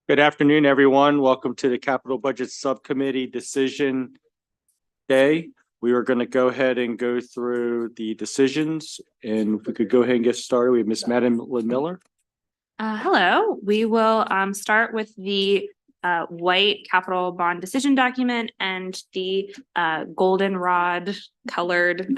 Good afternoon, everyone. Welcome to the Capital Budget Subcommittee Decision Day. We are going to go ahead and go through the decisions, and if we could go ahead and get started. We have Ms. Madeline Miller. Hello, we will start with the white capital bond decision document and the goldenrod colored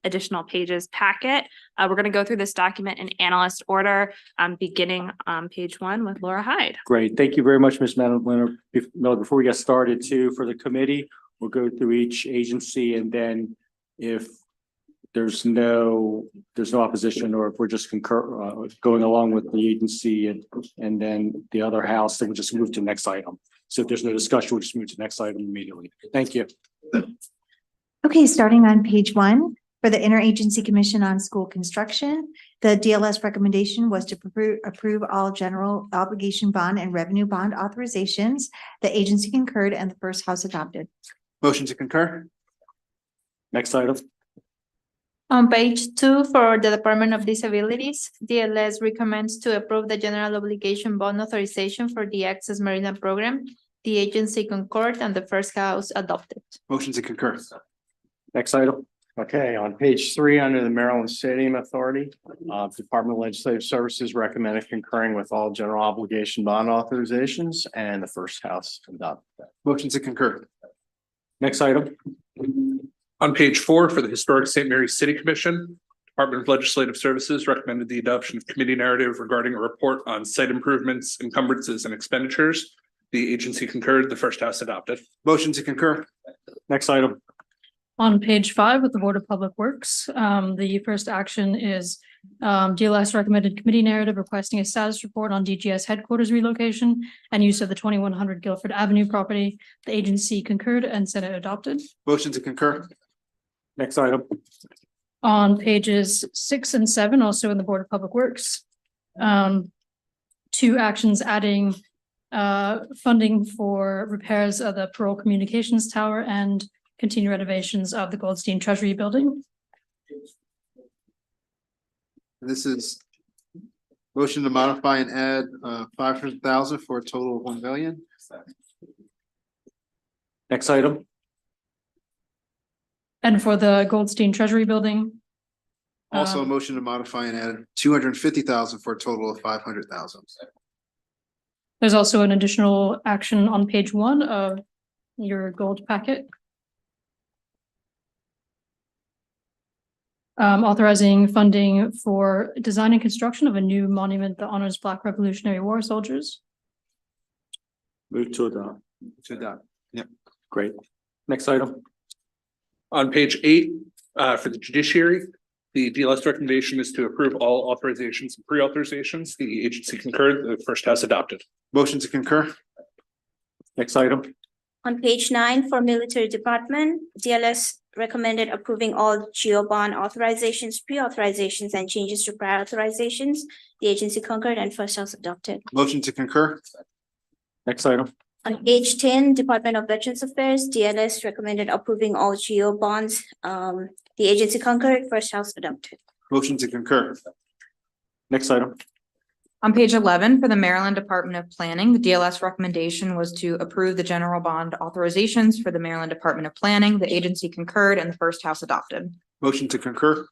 additional pages packet. We're going to go through this document in analyst order, beginning on page 1 with Laura Hyde. Great. Thank you very much, Ms. Madeline Miller. Before we get started too, for the committee, we'll go through each agency, and then if there's no opposition, or if we're just going along with the agency and then the other house, then we'll just move to the next item. So if there's no discussion, we'll just move to the next item immediately. Thank you. Okay, starting on page 1, for the Interagency Commission on School Construction, the DLS recommendation was to approve all general obligation bond and revenue bond authorizations. The agency concurred and the first house adopted. Motion to concur. Next item. On page 2, for the Department of Disabilities, DLS recommends to approve the general obligation bond authorization for the Access Marina program. The agency concurred and the first house adopted. Motion to concur. Next item. Okay, on page 3, under the Maryland Stadium Authority, Department of Legislative Services recommended concurring with all general obligation bond authorizations, and the first house adopted that. Motion to concur. Next item. On page 4, for the Historic St. Mary's City Commission, Department of Legislative Services recommended the adoption of committee narrative regarding a report on site improvements, encumbrances, and expenditures. The agency concurred, the first house adopted. Motion to concur. Next item. On page 5 with the Board of Public Works, the first action is DLS recommended committee narrative requesting a status report on DGS headquarters relocation and use of the 2100 Guilford Avenue property. The agency concurred and Senate adopted. Motion to concur. Next item. On pages 6 and 7, also in the Board of Public Works, 2 actions adding funding for repairs of the Parole Communications Tower and continue renovations of the Goldstein Treasury Building. This is motion to modify and add 500,000 for a total of 1 million. Next item. And for the Goldstein Treasury Building. Also a motion to modify and add 250,000 for a total of 500,000. There's also an additional action on page 1 of your gold packet. Authorizing funding for design and construction of a new monument that honors Black Revolutionary War soldiers. Move to adopt. To adopt. Yep. Great. Next item. On page 8, for the judiciary, the DLS recommendation is to approve all authorizations and pre-authorizations. The agency concurred, the first house adopted. Motion to concur. Next item. On page 9, for military department, DLS recommended approving all GEO bond authorizations, pre-authorizations, and changes to prior authorizations. The agency concurred and first house adopted. Motion to concur. Next item. On page 10, Department of Veterans Affairs, DLS recommended approving all GEO bonds. The agency concurred, first house adopted. Motion to concur. Next item. On page 11, for the Maryland Department of Planning, the DLS recommendation was to approve the general bond authorizations for the Maryland Department of Planning. The agency concurred and the first house adopted. Motion to concur.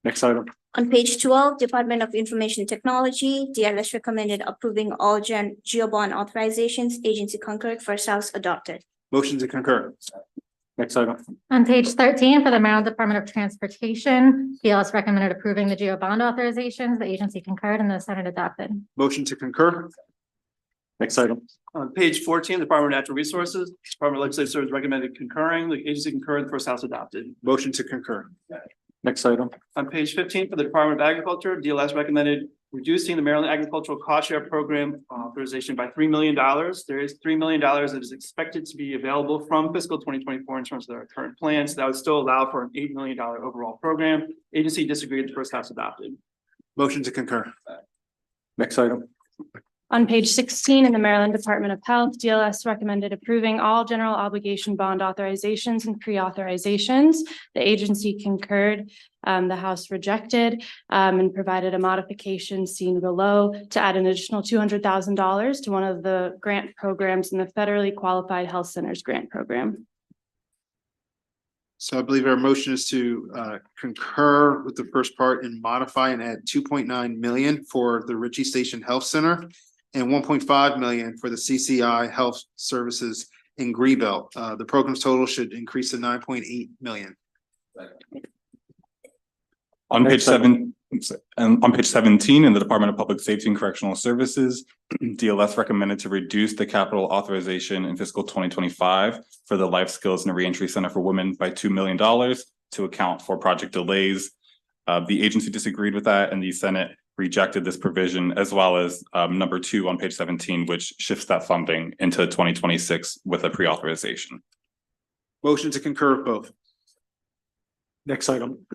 Next item. On page 12, Department of Information Technology, DLS recommended approving all GEO bond authorizations. Agency concurred, first house adopted. Motion to concur. Next item. On page 13, for the Maryland Department of Transportation, DLS recommended approving the GEO bond authorizations. The agency concurred and the Senate adopted. Motion to concur. Next item. On page 14, Department of Natural Resources, Department of Legislative Services recommended concurring. The agency concurred, the first house adopted. Motion to concur. Next item. On page 15, for the Department of Agriculture, DLS recommended reducing the Maryland Agricultural Cost Share Program authorization by $3 million. There is $3 million that is expected to be available from fiscal 2024 in terms of their current plans. That would still allow for an $8 million overall program. Agency disagreed, the first house adopted. Motion to concur. Next item. On page 16 in the Maryland Department of Health, DLS recommended approving all general obligation bond authorizations and pre-authorizations. The agency concurred, the House rejected, and provided a modification seen below to add an additional $200,000 to one of the grant programs in the Federally Qualified Health Centers Grant Program. So I believe our motion is to concur with the first part and modify and add 2.9 million for the Ritchie Station Health Center and 1.5 million for the CCI Health Services in Greenbelt. The program's total should increase to 9.8 million. On page 17 in the Department of Public Safety and Correctional Services, DLS recommended to reduce the capital authorization in fiscal 2025 for the Life Skills and Reentry Center for Women by $2 million to account for project delays. The agency disagreed with that, and the Senate rejected this provision, as well as number 2 on page 17, which shifts that funding into 2026 with a pre-authorization. Motion to concur with both. Next item.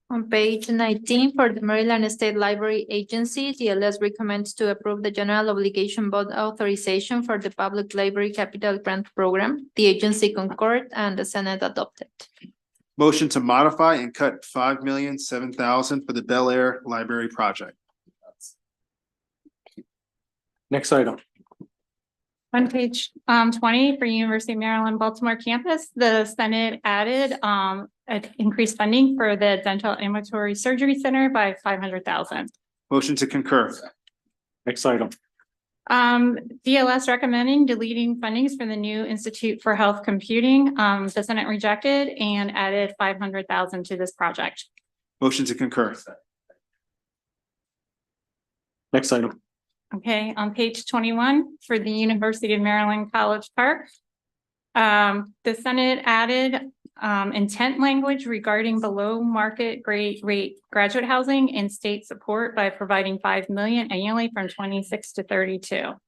On page 19 for the Maryland State Library Agency, DLS recommends to approve the general obligation bond authorization for the Public Library Capital Grant Program. The agency concurred and the Senate adopted. Motion to modify and cut $5,007,000 for the Bel Air Library project. Next item. On page 20 for University of Maryland Baltimore campus, the Senate added increased funding for the Dental Ambulatory Surgery Center by $500,000. Motion to concur. Next item. DLS recommending deleting fundings for the new Institute for Health Computing. The Senate rejected and added $500,000 to this project. Motion to concur. Next item. Okay, on page 21 for the University of Maryland College Park. The Senate added intent language regarding below market rate graduate housing and state support by providing $5 million annually from 26 to 32. All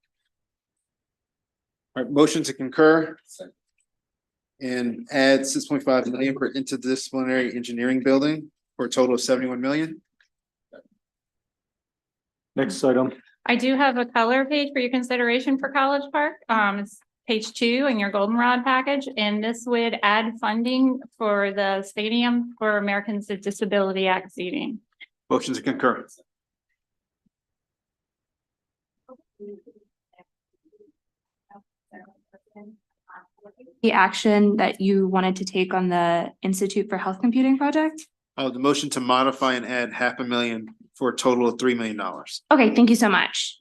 right, motion to concur. And add 6.5 million for interdisciplinary engineering building for a total of 71 million. Next item. I do have a color page for your consideration for College Park. It's page 2 in your goldenrod package, and this would add funding for the stadium for Americans with Disability Act seating. Motion to concur. The action that you wanted to take on the Institute for Health Computing project? Oh, the motion to modify and add $500,000 for a total of $3 million. Okay, thank you so much.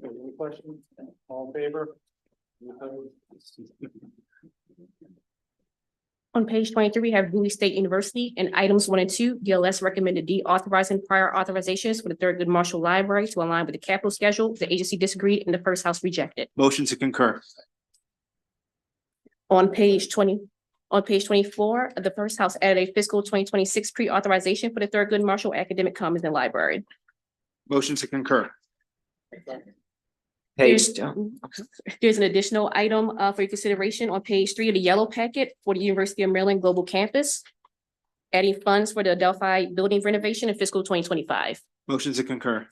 Any questions? All in favor? On page 23, we have Bowie State University and items 1 and 2. DLS recommended deauthorizing prior authorizations for the Thurgood Marshall Library to align with the capital schedule. The agency disagreed and the first house rejected. Motion to concur. On page 24, the first house added a fiscal 2026 pre-authorization for the Thurgood Marshall Academic Commons and Library. Motion to concur. There's an additional item for your consideration on page 3 of the yellow packet for the University of Maryland Global Campus, adding funds for the Adelphi building renovation in fiscal 2025. Motion to concur.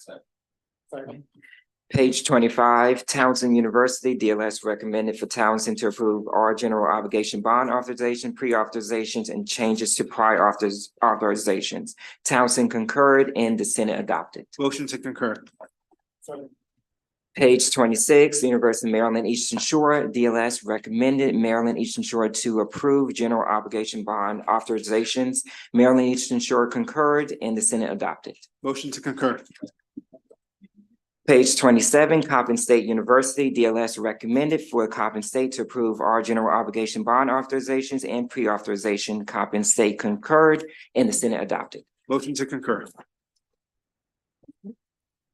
Page 25, Townsend University, DLS recommended for Townsend to approve all general obligation bond authorization, pre-authorizations, and changes to prior authorizations. Townsend concurred and the Senate adopted. Motion to concur. Page 26, University of Maryland Eastern Shore, DLS recommended Maryland Eastern Shore to approve general obligation bond authorizations. Maryland Eastern Shore concurred and the Senate adopted. Motion to concur. Page 27, Coppin State University, DLS recommended for Coppin State to approve all general obligation bond authorizations and pre-authorization. Coppin State concurred and the Senate adopted. Motion to concur.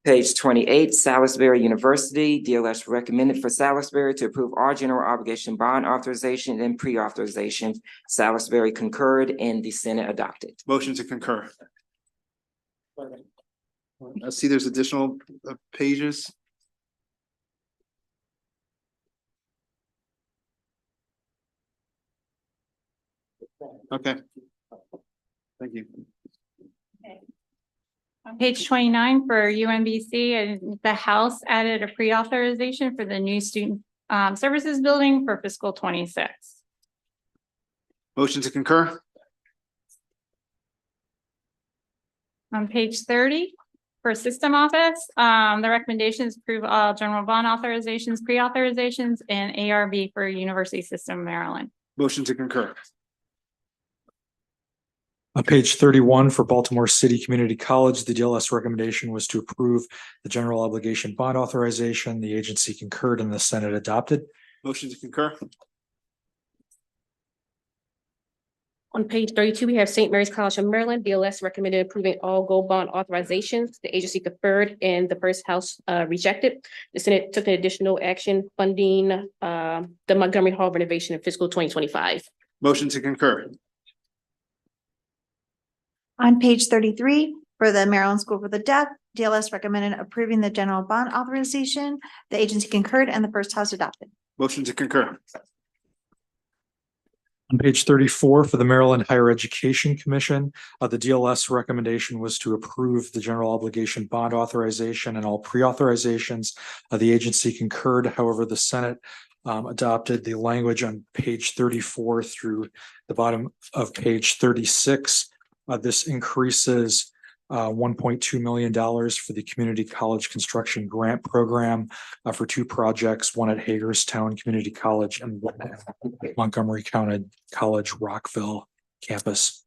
Page 28, Salisbury University, DLS recommended for Salisbury to approve all general obligation bond authorization and pre-authorization. Salisbury concurred and the Senate adopted. Motion to concur. I see there's additional pages. Okay. Thank you. On page 29 for UMBC, and the House added a pre-authorization for the new student services building for fiscal 26. Motion to concur? On page 30 for system office, the recommendations approve all general bond authorizations, pre-authorizations, and ARB for University System Maryland. Motion to concur? On page 31 for Baltimore City Community College, the DLS recommendation was to approve the general obligation bond authorization. The agency concurred and the Senate adopted. Motion to concur? On page 32, we have St. Mary's College of Maryland. DLS recommended approving all gold bond authorizations. The agency conferred and the first house rejected. The Senate took an additional action funding the Montgomery Hall renovation in fiscal 2025. Motion to concur? On page 33, for the Maryland School for the Deaf, DLS recommended approving the general bond authorization. The agency concurred and the first house adopted. Motion to concur? On page 34 for the Maryland Higher Education Commission, the DLS recommendation was to approve the general obligation bond authorization and all pre-authorizations. The agency concurred. However, the Senate adopted the language on page 34 through the bottom of page 36. This increases $1.2 million for the Community College Construction Grant Program for two projects, one at Hagerstown Community College and one at Montgomery County College Rockville campus.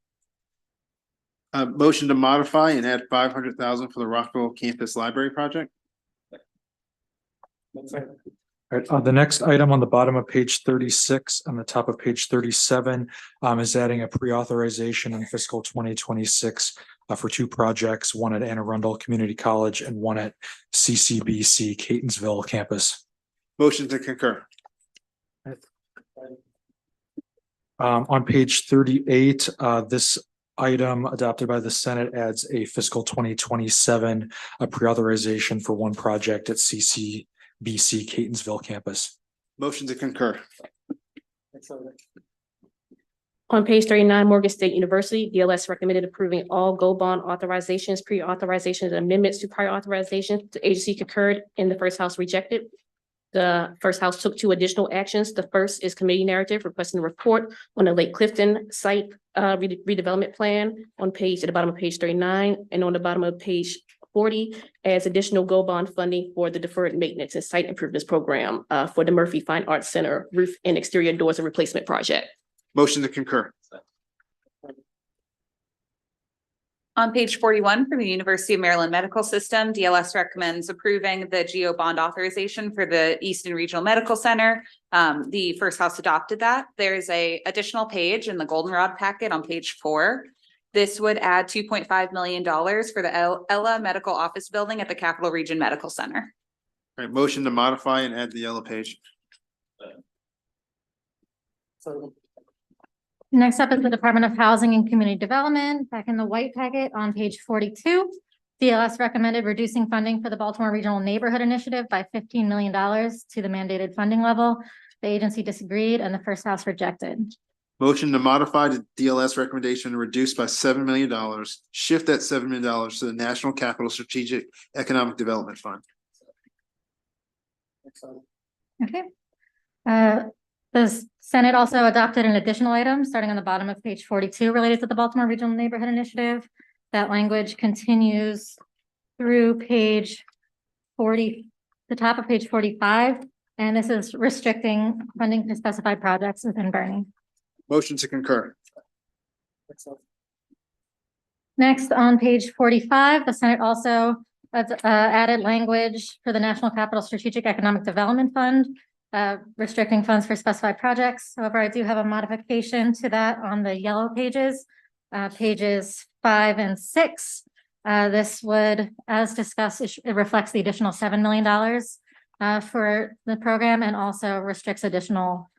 Motion to modify and add $500,000 for the Rockville Campus Library Project. All right, the next item on the bottom of page 36 and the top of page 37 is adding a pre-authorization in fiscal 2026 for two projects, one at Anne Arundel Community College and one at CCBC Catonsville campus. Motion to concur? On page 38, this item adopted by the Senate adds a fiscal 2027 pre-authorization for one project at CCBC Catonsville campus. Motion to concur? On page 39, Morgan State University, DLS recommended approving all gold bond authorizations, pre-authorizations, and amendments to prior authorizations. The agency concurred and the first house rejected. The first house took two additional actions. The first is committee narrative requesting a report on the Lake Clifton site redevelopment plan at the bottom of page 39 and on the bottom of page 40 as additional gold bond funding for the deferred maintenance and site improvements program for the Murphy Fine Arts Center roof and exterior doors and replacement project. Motion to concur? On page 41 for the University of Maryland Medical System, DLS recommends approving the GO bond authorization for the Easton Regional Medical Center. The first house adopted that. There's a additional page in the goldenrod packet on page 4. This would add $2.5 million for the Ella Medical Office Building at the Capital Region Medical Center. All right, motion to modify and add the yellow page. Next up is the Department of Housing and Community Development. Back in the white packet on page 42, DLS recommended reducing funding for the Baltimore Regional Neighborhood Initiative by $15 million to the mandated funding level. The agency disagreed and the first house rejected. Motion to modify the DLS recommendation and reduce by $7 million, shift that $7 million to the National Capital Strategic Economic Development Fund. Okay. The Senate also adopted an additional item starting on the bottom of page 42 related to the Baltimore Regional Neighborhood Initiative. That language continues through page 40, the top of page 45, and this is restricting funding to specified projects within Bernie. Motion to concur? Next, on page 45, the Senate also added language for the National Capital Strategic Economic Development Fund, restricting funds for specified projects. However, I do have a modification to that on the yellow pages, pages 5 and 6. This would, as discussed, it reflects the additional $7 million for the program and also restricts additional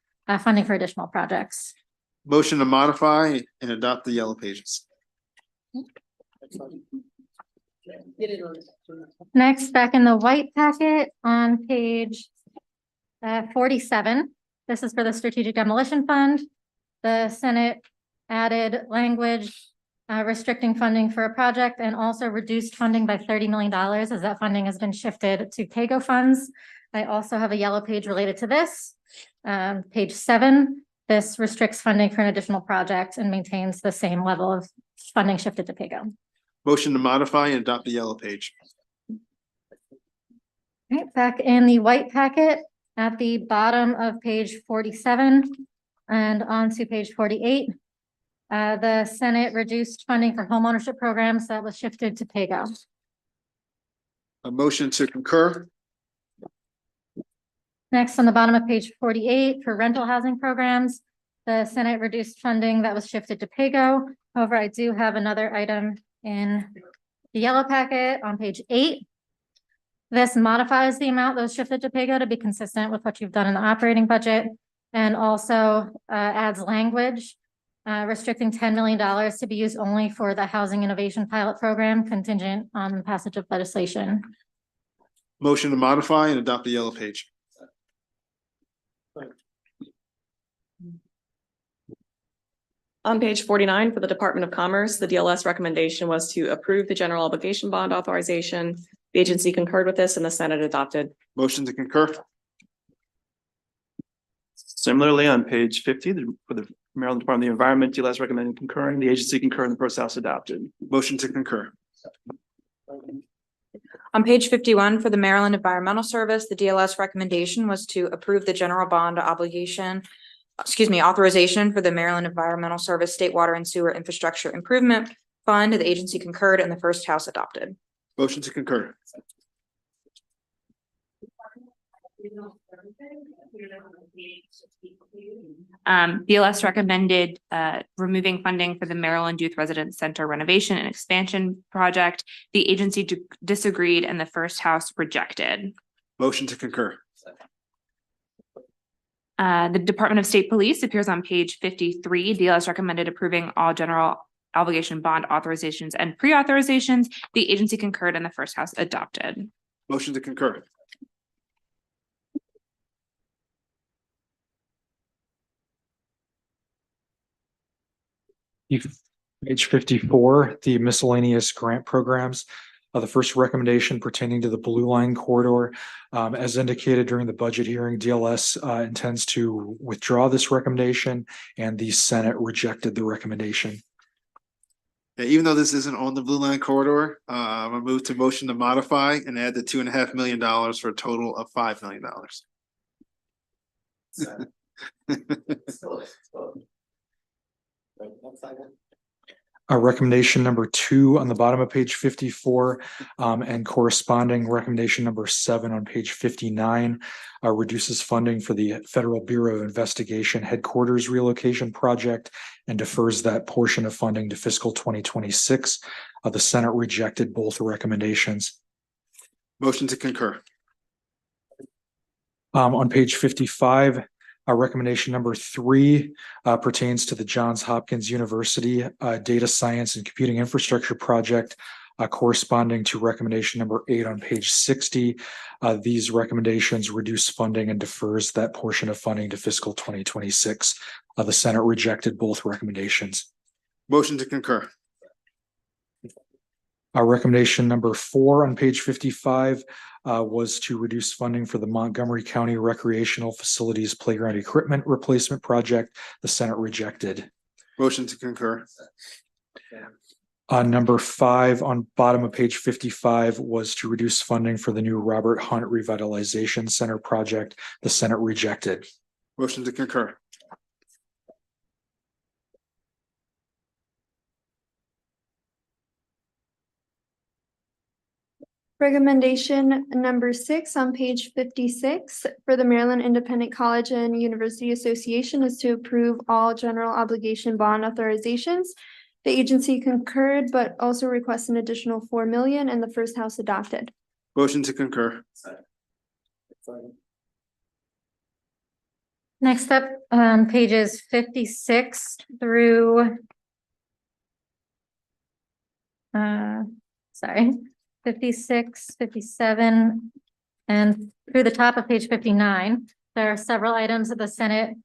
funding for additional projects. Motion to modify and adopt the yellow pages. Next, back in the white packet on page 47, this is for the Strategic Demolition Fund. The Senate added language restricting funding for a project and also reduced funding by $30 million as that funding has been shifted to PAYGO funds. I also have a yellow page related to this. Page 7, this restricts funding for an additional project and maintains the same level of funding shifted to PAYGO. Motion to modify and adopt the yellow page. Right, back in the white packet at the bottom of page 47 and onto page 48. The Senate reduced funding for homeownership programs that was shifted to PAYGO. A motion to concur. Next, on the bottom of page 48 for rental housing programs, the Senate reduced funding that was shifted to PAYGO. However, I do have another item in the yellow packet on page 8. This modifies the amount that was shifted to PAYGO to be consistent with what you've done in the operating budget, and also adds language restricting $10 million to be used only for the Housing Innovation Pilot Program contingent on the passage of legislation. Motion to modify and adopt the yellow page. On page 49 for the Department of Commerce, the DLS recommendation was to approve the general obligation bond authorization. The agency concurred with this and the Senate adopted. Motion to concur. Similarly, on page 50, for the Maryland Department of the Environment, DLS recommended concurring. The agency concurred and the first house adopted. Motion to concur. On page 51 for the Maryland Environmental Service, the DLS recommendation was to approve the general bond authorization for the Maryland Environmental Service State Water and Sewer Infrastructure Improvement Fund. The agency concurred and the first house adopted. Motion to concur. DLS recommended removing funding for the Maryland Youth Residence Center renovation and expansion project. The agency disagreed and the first house rejected. Motion to concur. The Department of State Police appears on page 53. DLS recommended approving all general obligation bond authorizations and pre-authorizations. The agency concurred and the first house adopted. Motion to concur. Page 54, the miscellaneous grant programs. The first recommendation pertaining to the Blue Line Corridor. As indicated during the budget hearing, DLS intends to withdraw this recommendation and the Senate rejected the recommendation. Yeah, even though this isn't on the Blue Line Corridor, I'm gonna move to motion to modify and add the $2.5 million for a total of $5 million. Recommendation number 2 on the bottom of page 54 and corresponding recommendation number 7 on page 59 reduces funding for the Federal Bureau of Investigation headquarters relocation project and defers that portion of funding to fiscal 2026. The Senate rejected both recommendations. Motion to concur. On page 55, recommendation number 3 pertains to the Johns Hopkins University Data Science and Computing Infrastructure Project, corresponding to recommendation number 8 on page 60. These recommendations reduce funding and defers that portion of funding to fiscal 2026. The Senate rejected both recommendations. Motion to concur. Recommendation number 4 on page 55 was to reduce funding for the Montgomery County Recreational Facilities Playground Equipment Replacement Project. The Senate rejected. Motion to concur. Number 5 on bottom of page 55 was to reduce funding for the new Robert Hunt Revitalization Center project. The Senate rejected. Motion to concur. Recommendation number 6 on page 56 for the Maryland Independent College and University Association is to approve all general obligation bond authorizations. The agency concurred, but also requests an additional $4 million and the first house adopted. Motion to concur. Next up, pages 56 through 56, 57, and through the top of page 59. There are several items that the Senate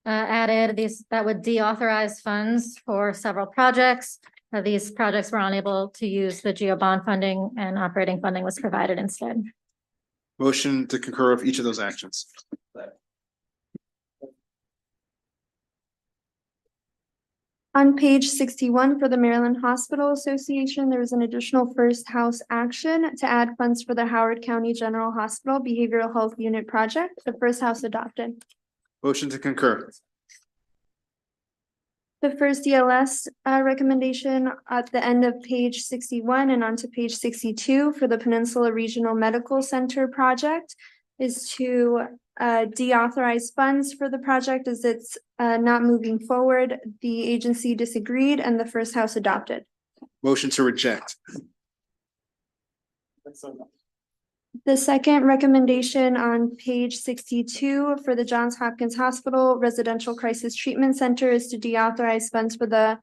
added that would deauthorize funds for several projects. These projects were unable to use the GEO bond funding and operating funding was provided instead. Motion to concur of each of those actions. On page 61 for the Maryland Hospital Association, there was an additional first house action to add funds for the Howard County General Hospital Behavioral Health Unit Project. The first house adopted. Motion to concur. The first DLS recommendation at the end of page 61 and onto page 62 for the Peninsula Regional Medical Center project is to deauthorize funds for the project as it's not moving forward. The agency disagreed and the first house adopted. Motion to reject. The second recommendation on page 62 for the Johns Hopkins Hospital Residential Crisis Treatment Center is to deauthorize funds for the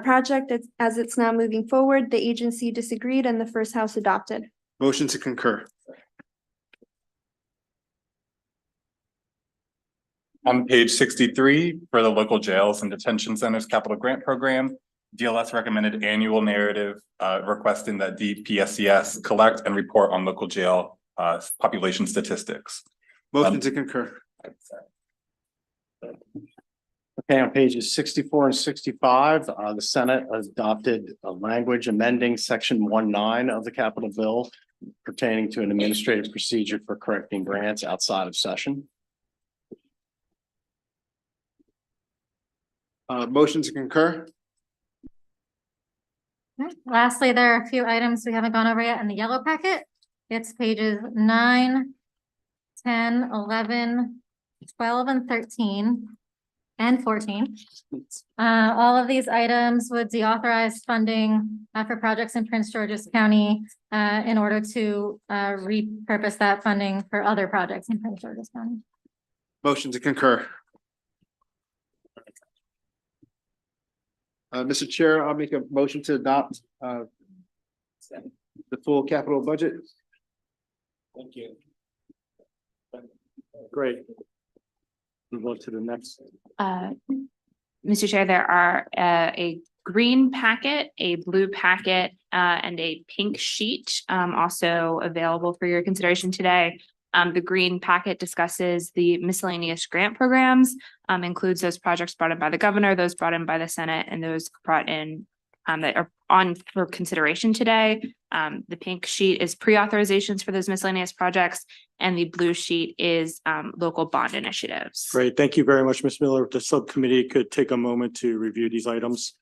project as it's now moving forward. The agency disagreed and the first house adopted. Motion to concur. On page 63, for the local jails and detention centers capital grant program, DLS recommended annual narrative requesting that DPSCS collect and report on local jail population statistics. Motion to concur. Okay, on pages 64 and 65, the Senate adopted a language amending section 19 of the capital bill pertaining to an administrative procedure for correcting grants outside of session. Motion to concur. Lastly, there are a few items we haven't gone over yet in the yellow packet. It's pages 9, 10, 11, 12, and 13, and 14. All of these items would deauthorize funding for projects in Prince George's County in order to repurpose that funding for other projects in Prince George's County. Motion to concur. Mr. Chair, I'll make a motion to adopt the full capital budget. Thank you. Great. Move on to the next. Mr. Chair, there are a green packet, a blue packet, and a pink sheet also available for your consideration today. The green packet discusses the miscellaneous grant programs, includes those projects brought in by the governor, those brought in by the Senate, and those brought in that are on for consideration today. The pink sheet is pre-authorizations for those miscellaneous projects, and the blue sheet is local bond initiatives. Great. Thank you very much, Ms. Miller. If the subcommittee could take a moment to review these items.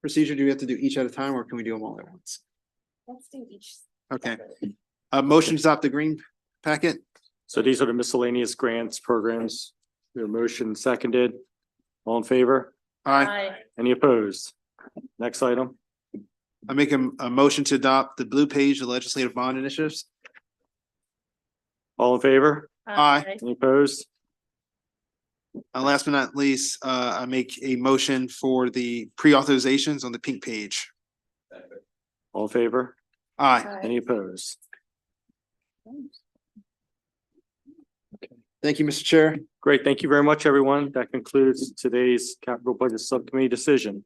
Procedure, do we have to do each at a time or can we do them all at once? Let's do each. Okay. Motion to adopt the green packet. So these are the miscellaneous grants programs. Your motion seconded. All in favor? Aye. Any opposed? Next item. I make a motion to adopt the blue page of legislative bond initiatives. All in favor? Aye. Any opposed? Last but not least, I make a motion for the pre-authorizations on the pink page. All in favor? Aye. Any opposed? Thank you, Mr. Chair. Great. Thank you very much, everyone. That concludes today's capital budget subcommittee decision.